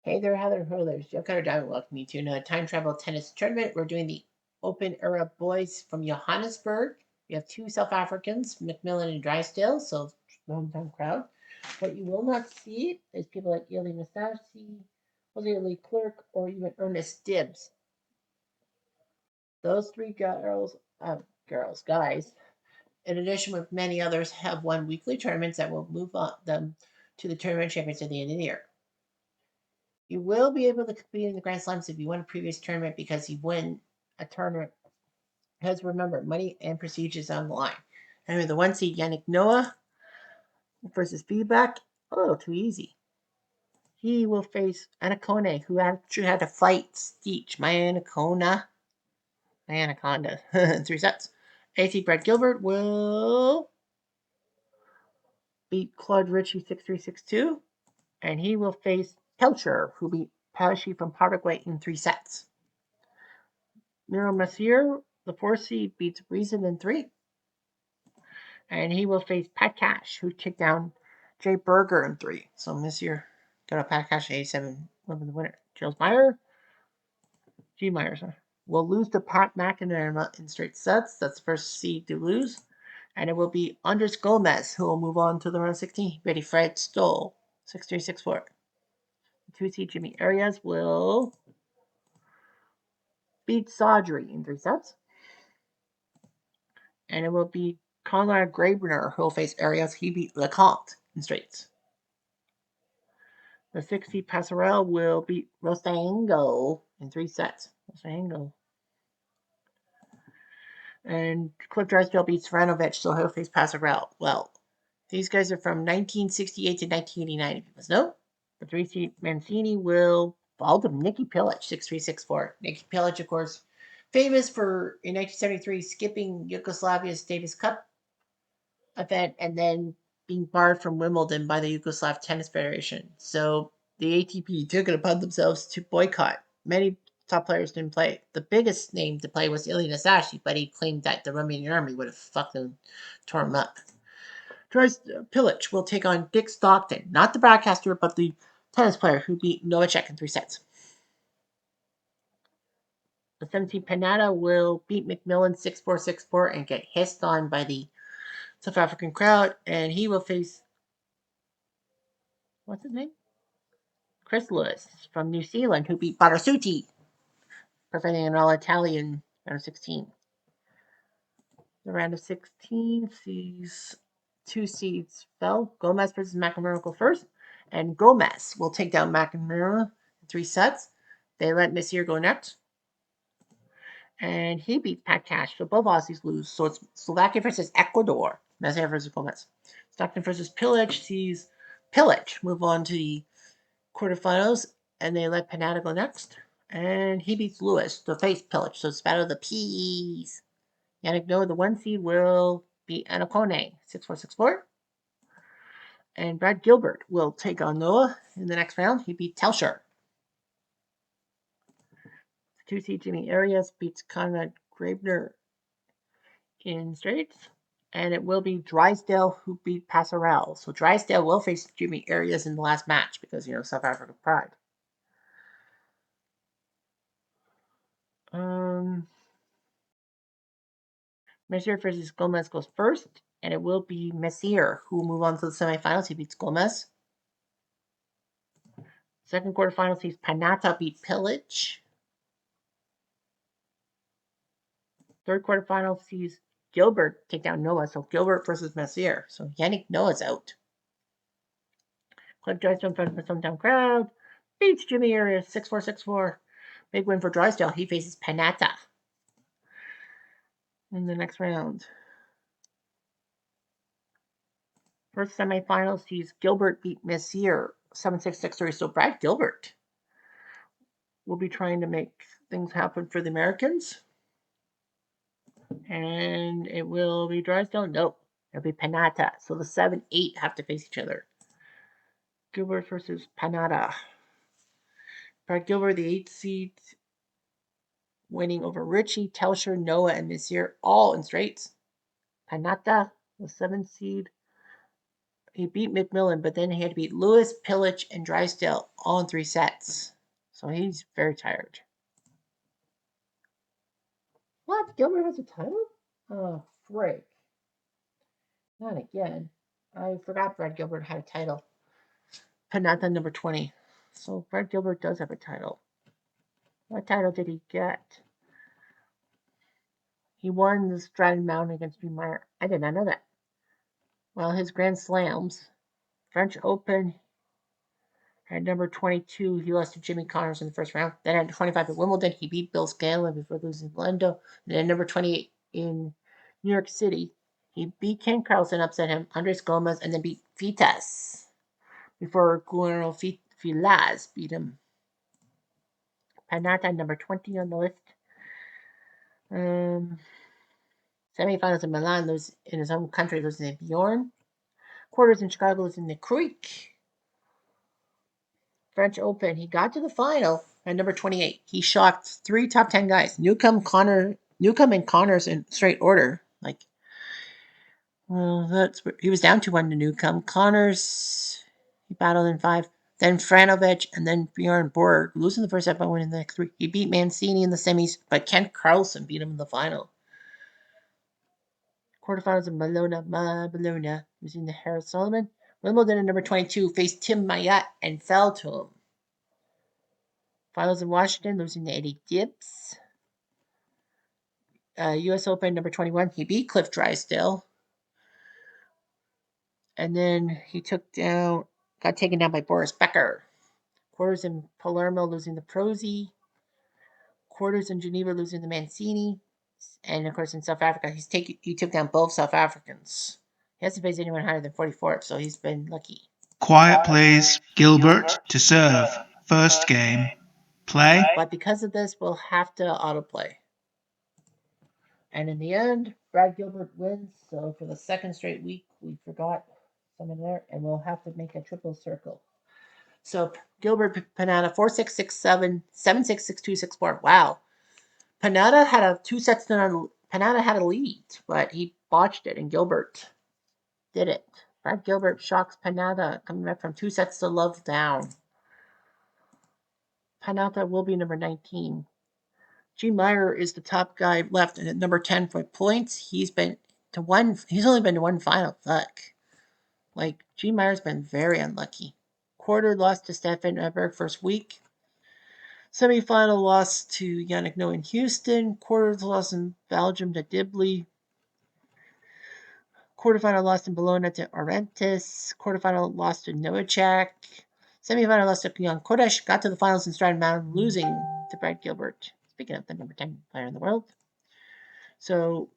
Hey there, Heather Hurlers. Joe Cutter Diamond welcoming you to another time travel tennis tournament. We're doing the Open Era Boys from Johannesburg. We have two South Africans, McMillan and Drysdale, so hometown crowd. What you will not see is people like Ili Nastasi, Jose Lee Clerk, or even Ernest Dibbs. Those three guys, in addition with many others, have won weekly tournaments that will move on them to the tournament champions at the end of the year. You will be able to compete in the Grand Slams if you won a previous tournament because you win a tournament. Because remember, money and prestige is on the line. Anyway, the one seed Yannick Noah versus feedback. Oh, too easy. He will face Anacone, who actually had to fight Steech. My Anaconda. My Anaconda. In 3 sets. AC Brett Gilbert will beat Claude Ritchie 6-3, 6-2. And he will face Pelcher, who beat Parashi from Paraguay in 3 sets. Miro Messier, the 4 seed, beats Reason in 3. And he will face Pat Cash, who kicked down Jay Berger in 3. So Messier got a Pat Cash 87, living the winner. Charles Meyer, G. Myers, will lose to Pat McInerney in straight sets. That's the first seed to lose. And it will be Andres Gomez, who will move on to the round of 16. Betty Fred Stoll, 6-3, 6-4. 2 seed Jimmy Arias will beat Saudry in 3 sets. And it will be Conrad Grabner who will face Arias. He beat LeComte in straights. The 6 seed Passarell will beat Rostango in 3 sets. Rostango. And Cliff Drysdale beats Vranovich, so he'll face Passarell. Well, these guys are from 1968 to 1989, if you must know. The 3 seed Mancini will fall to Nikki Pilic, 6-3, 6-4. Nikki Pilic, of course, famous for, in 1973, skipping Yugoslavia's Davis Cup event and then being barred from Wimbledon by the Yugoslav Tennis Federation. So the ATP took it upon themselves to boycott. Many top players didn't play. The biggest name to play was Ilie Nasashi, but he claimed that the Romanian army would have fucking torn him up. Pilic will take on Dick Stockton, not the broadcaster, but the tennis player who beat Novacek in 3 sets. The 17 Panada will beat McMillan 6-4, 6-4 and get hissed on by the South African crowd, and he will face, what's his name? Chris Lewis from New Zealand, who beat Barasuti, preventing an all-Italian round of 16. The round of 16 sees 2 seeds fell. Gomez versus McNamara go first, and Gomez will take down McNamara in 3 sets. They let Messier go next, and he beats Pat Cash. So both Aussies lose. So it's Slovakia versus Ecuador. Messier versus Gomez. Stockton versus Pilic sees Pilic move on to the quarterfinals, and they let Panada go next. And he beats Lewis to face Pilic. So it's battle of the P's. Yannick Noah, the 1 seed, will beat Anacone 6-4, 6-4. And Brad Gilbert will take on Noah in the next round. He beat Telscher. 2 seed Jimmy Arias beats Conrad Grabner in straights. And it will be Drysdale who beat Passarell. So Drysdale will face Jimmy Arias in the last match because, South Africa pride. Messier versus Gomez goes first, and it will be Messier who will move on to the semifinals. He beats Gomez. Second quarterfinals sees Panata beat Pilic. Third quarterfinal sees Gilbert take down Noah. So Gilbert versus Messier. So Yannick Noah's out. Cliff Drysdale in front of the hometown crowd. Beats Jimmy Arias 6-4, 6-4. Big win for Drysdale. He faces Panata in the next round. First semifinal sees Gilbert beat Messier 7-6, 6-3. So Brad Gilbert will be trying to make things happen for the Americans. And it will be Drysdale? Nope. It'll be Panata. So the 7-8 have to face each other. Gilbert versus Panata. Brad Gilbert, the 8 seed, winning over Ritchie, Telscher, Noah, and Messier, all in straights. Panata, the 7 seed, He beat McMillan, but then he had to beat Lewis, Pillage, and Drysdale all in 3 sets. So he's very tired. What? Gilbert has a title? Oh, frick. Not again. I forgot Brad Gilbert had a title. Panatta number 20. So Brad Gilbert does have a title. What title did he get? He won the Stratton Mountain against G. Meyer. I did not know that. Well, his Grand Slams, French Open, at number 22, he lost to Jimmy Connors in the first round. Then at 25 at Wimbledon, he beat Bill Scanlon before losing to Lendo. And then at number 28 in New York City, he beat Ken Carlson, upset him, Andres Gomez, and then beat Vitas before Guillermo Filaz beat him. Panatta, number 20 on the list. Semifinals in Milan, lose in his home country, losing to Bjorn. Quarters in Chicago, losing to Creek. French Open, he got to the final at number 28. He shocked 3 top 10 guys. Newcomb and Connors in straight order. He was down 2-1 to Newcomb. Connors, he battled in 5. Then Franovic and then Bjorn Borg, losing the first set by winning the next 3. He beat Mancini in the semis, but Kent Carlson beat him in the final. Quarterfinals in Bologna, losing to Harris Solomon. Wimbledon at number 22 faced Tim Mayotte and fell to him. Finals in Washington, losing to Eddie Gibbs. U.S. Open number 21, he beat Cliff Drysdale. And then he got taken down by Boris Becker. Quarters in Palermo, losing to Prosy. Quarters in Geneva, losing to Mancini. And of course in South Africa, he took down both South Africans. He hasn't faced anyone higher than 44, so he's been lucky. Quiet please. Gilbert to serve. First game. Play. But because of this, we'll have to autoplay. And in the end, Brad Gilbert wins. So for the second straight week, we forgot someone there, and we'll have to make a triple circle. So Gilbert Panatta 4-6, 6-7, 7-6, 6-2, 6-4. Wow. Panatta had a 2 sets done. Panatta had a lead, but he botched it, and Gilbert did it. Brad Gilbert shocks Panatta, coming back from 2 sets to love down. Panatta will be number 19. G. Meyer is the top guy left, and at number 10 for points, he's only been to one final. Fuck. G. Meyer's been very unlucky. Quarter lost to Stefan Edberg first week. Semifinal loss to Yannick Noah in Houston. Quarters loss in Belgium to Dibley. Quarterfinal loss in Bologna to Orentis. Quarterfinal loss to Novacek. Semifinal loss to Jan Kodesh. Got to the finals in Stratton Mountain, losing to Brad Gilbert. Speaking of the number 10 player in the world. So,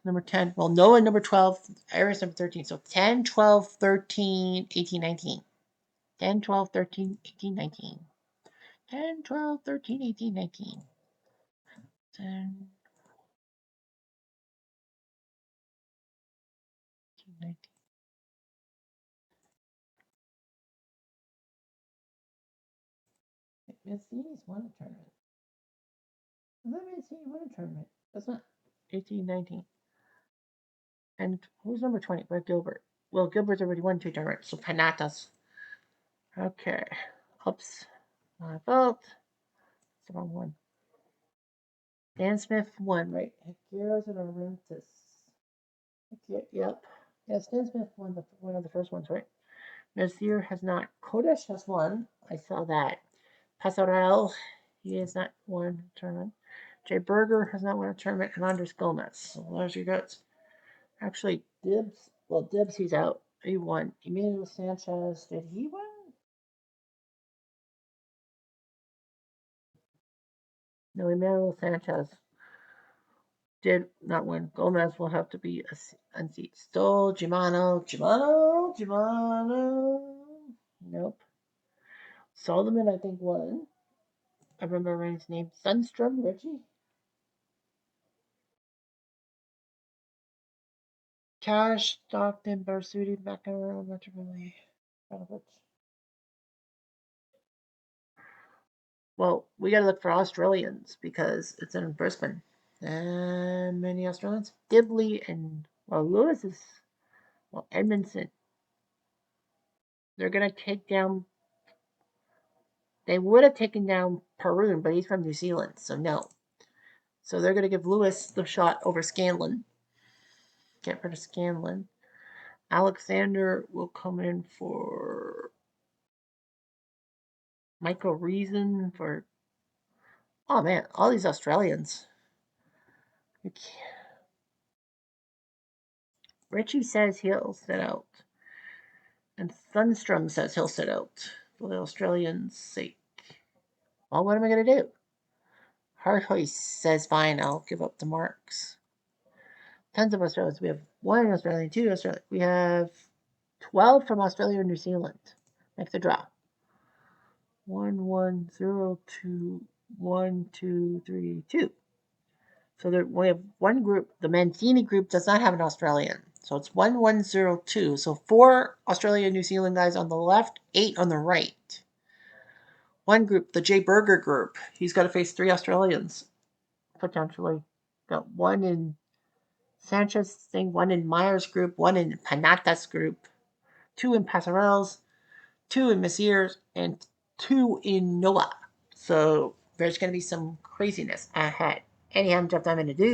number 10. Well, Noah, number 12. Iris, number 13. So, 10, 12, 13, 18, 19. 10, 12, 13, 18, 19. 10, 12, 13, 18, 19. 10, 18, 19. Mancini's won a tournament. I thought Mancini won a tournament. That's not 18, 19. And who's number 20? Brett Gilbert. Well, Gilbert's already won 2 tournaments, so Panatta's. Okay. Oops. My fault. It's the wrong one. Dan Smith won, right? Heroes and Orentis. Yep. Yes, Dan Smith won one of the first ones, right? Nazir has not. Kodesh has won. I saw that. Pasarel, he has not won a tournament. Jay Berger has not won a tournament. And Andres Gomez. So there's your guts. Actually, Dibs, he's out. He won. Emilio Sanchez, did he win? No, Emilio Sanchez did not win. Gomez will have to be unseated. Stoll, Gimano. Nope. Solomon, I think, won. I remember his name. Sundstrom, Richie? Cash, Stockton, Barsuti, McEnroe, Metroville, Well, we gotta look for Australians because it's in Brisbane. And many Australians. Dibley and Lewis is Edmondson. They're going to take down. They would have taken down Perun, but he's from New Zealand, so no. So they're going to give Lewis the shot over Scanlon. Get rid of Scanlon. Alexander will come in for Michael Reason for. Oh man, all these Australians. Richie says he'll sit out. And Thunstrom says he'll sit out for the Australians' sake. Well, what am I going to do? Harthoist says fine, I'll give up the marks. Tons of Australians. We have 1 Australian, 2 Australian. We have 12 from Australia and New Zealand. Make the draw. 1, 1, 0, 2, 1, 2, 3, 2. So there, we have one group. The Mancini group does not have an Australian. So it's 1, 1, 0, 2. So 4 Australia and New Zealand guys on the left, 8 on the right. One group, the Jay Berger group, he's got to face 3 Australians, potentially. Got 1 in Sanchez thing, 1 in Myers group, 1 in Panatas group, 2 in Passarel's, 2 in Messiers, and 2 in Noah. So there's going to be some craziness ahead. Anyhow, I'm going to do.